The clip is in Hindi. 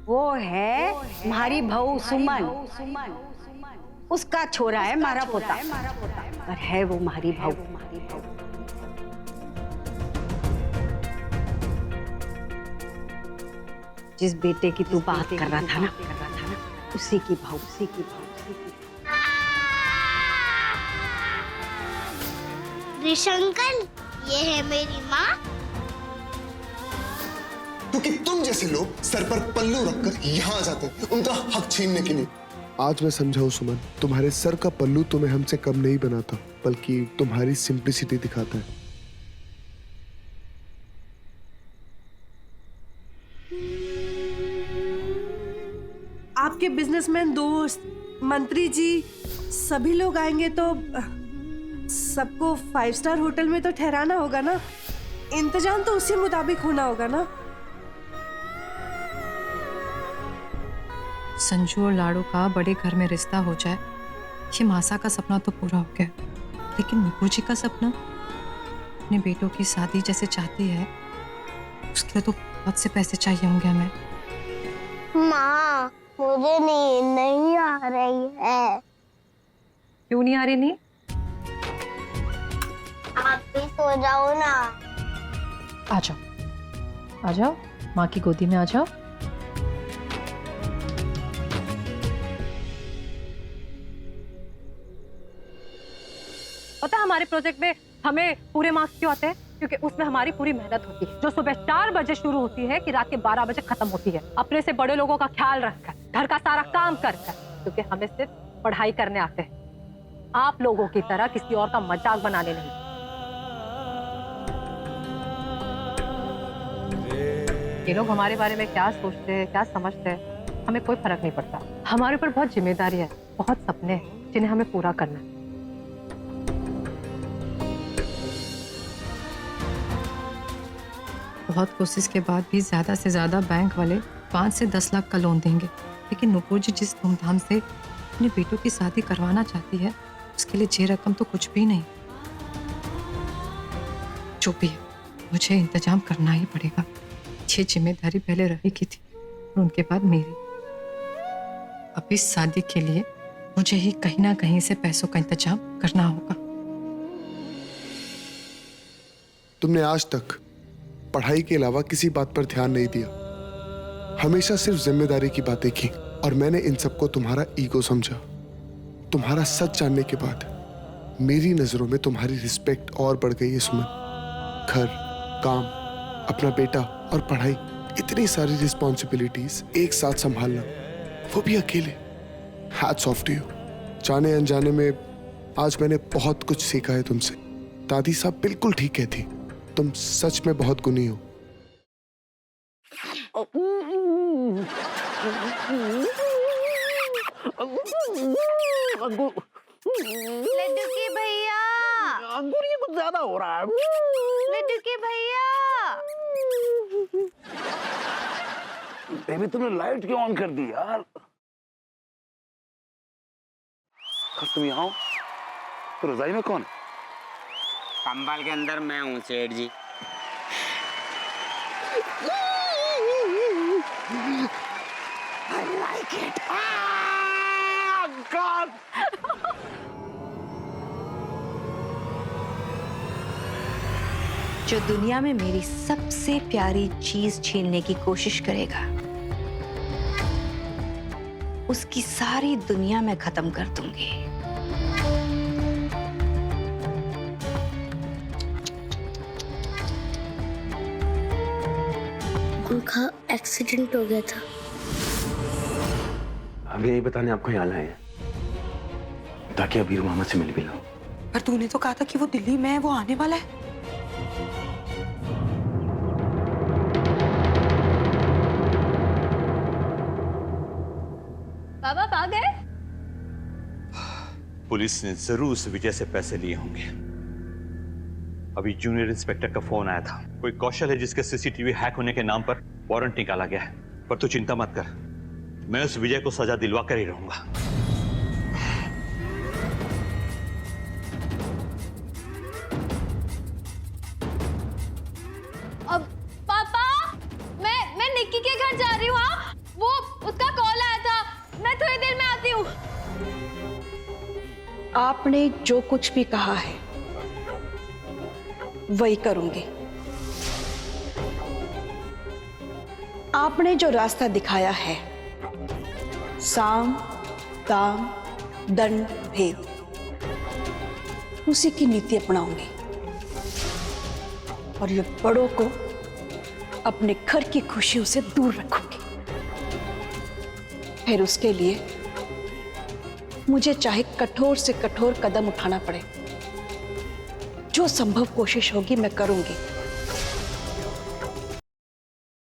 वो है हमारी बहू सुमन। उसका छोरा है मारा पोता, पर है वो हमारी बहू। जिस बेटे की तू बात कर रहा था ना, उसी की बहू। ऋषि अंकल, ये है मेरी माँ। क्योंकि तुम जैसे लोग सर पर पल्लू रखकर यहाँ आ जाते हैं उनका हक छीनने के लिए। आज मैं समझाऊं सुमन, तुम्हारे सर का पल्लू तुम्हें हमसे कम नहीं बनाता, बल्कि तुम्हारी सिंप्लिसिटी दिखाता है। आपके बिजनेसमैन दोस्त, मंत्री जी, सभी लोग आएंगे तो सबको 5 स्टार होटल में तो ठहराना होगा ना। इंतजाम तो उसी मुताबिक होना होगा ना। संजू और लाड़ू का बड़े घर में रिश्ता हो जाए, ये मासा का सपना तो पूरा हो गया, लेकिन नुपुर जी का सपना अपने बेटों की शादी जैसे चाहती है, उसके लिए तो बहुत से पैसे चाहिए होंगे हमें। माँ, मुझे नींद नहीं आ रही है। क्यों नहीं आ रही नींद? आप भी सो जाओ ना। आ जाओ, माँ की गोदी में आ जाओ। पता है हमारे प्रोजेक्ट में हमें पूरे मार्क्स क्यों आते हैं? क्योंकि उसमें हमारी पूरी मेहनत होती है, जो सुबह 4 बजे शुरू होती है कि रात के 12 बजे खत्म होती है। अपने से बड़े लोगों का ख्याल रखकर, घर का सारा काम करकर, क्योंकि हमें सिर्फ पढ़ाई करने आते हैं, आप लोगों की तरह किसी और का मजाक बनाने नहीं। ये लोग हमारे बारे में क्या सोचते हैं, क्या समझते हैं, हमें कोई फर्क नहीं पड़ता। हमारे ऊपर बहुत जिम्मेदारी है, बहुत सपने हैं जिन्हें हमें पूरा करना है। बहुत कोशिश के बाद भी ज्यादा से ज्यादा बैंक वाले 5 से 10 लाख का लोन देंगे, लेकिन नुपुर जी जिस धूमधाम से अपने बेटों की शादी करवाना चाहती है, उसके लिए ये रकम तो कुछ भी नहीं। जो भी है, मुझे इंतजाम करना ही पड़ेगा। ये जिम्मेदारी पहले रवि की थी और उनके बाद मेरी। अब इस शादी के लिए मुझे ही कहीं ना कहीं से पैसों का इंतजाम करना होगा। तुमने आज तक पढ़ाई के अलावा किसी बात पर ध्यान नहीं दिया, हमेशा सिर्फ जिम्मेदारी की बातें की, और मैंने इन सबको तुम्हारा ईगो समझा। तुम्हारा सच जानने के बाद मेरी नजरों में तुम्हारी रिस्पेक्ट और बढ़ गई है सुमन। घर, काम, अपना बेटा और पढ़ाई, इतनी सारी रिस्पॉन्सिबिलिटीज एक साथ संभालना, वो भी अकेले। Hats off to you. जाने अनजाने में आज मैंने बहुत कुछ सीखा है तुमसे। दादी साहब बिल्कुल ठीक कहती, तुम सच में बहुत गुणी हो। लड्डू के भैया, अंकुर ये कुछ ज्यादा हो रहा है। लड्डू के भैया। बेबी तुमने लाइट क्यों ऑन कर दी यार? तुम यहाँ हो तो रजाई में कौन? कंबल के अंदर मैं हूँ सेठ जी। I like it. Ah, God. जो दुनिया में मेरी सबसे प्यारी चीज छीनने की कोशिश करेगा, उसकी सारी दुनिया में खत्म कर दूंगी। उनका एक्सीडेंट हो गया था। हम यही बताने आपको यहाँ लाए हैं ताकि अबीर मामा से मिल भी लो। पर तूने तो कहा था कि वो दिल्ली में है, वो आने वाला है। बाबा आ गए? पुलिस ने जरूर उस विजय से पैसे लिए होंगे। अभी जूनियर इंस्पेक्टर का फोन आया था, कोई कौशल है जिसके सीसीटीवी हैक होने के नाम पर वारंट निकाला गया है। पर तू चिंता मत कर, मैं उस विजय को सजा दिलवा कर ही रहूंगा। अब पापा, मैं निक्की के घर जा रही हूँ। वो आपने जो कुछ भी कहा है वही करूंगी। आपने जो रास्ता दिखाया है, साम दाम दंड भेद, उसी की नीति अपनाऊंगी और ये बड़ों को अपने घर की खुशियों से दूर रखूंगी। फिर उसके लिए मुझे चाहे कठोर से कठोर कदम उठाना पड़े, जो संभव कोशिश होगी मैं करूंगी।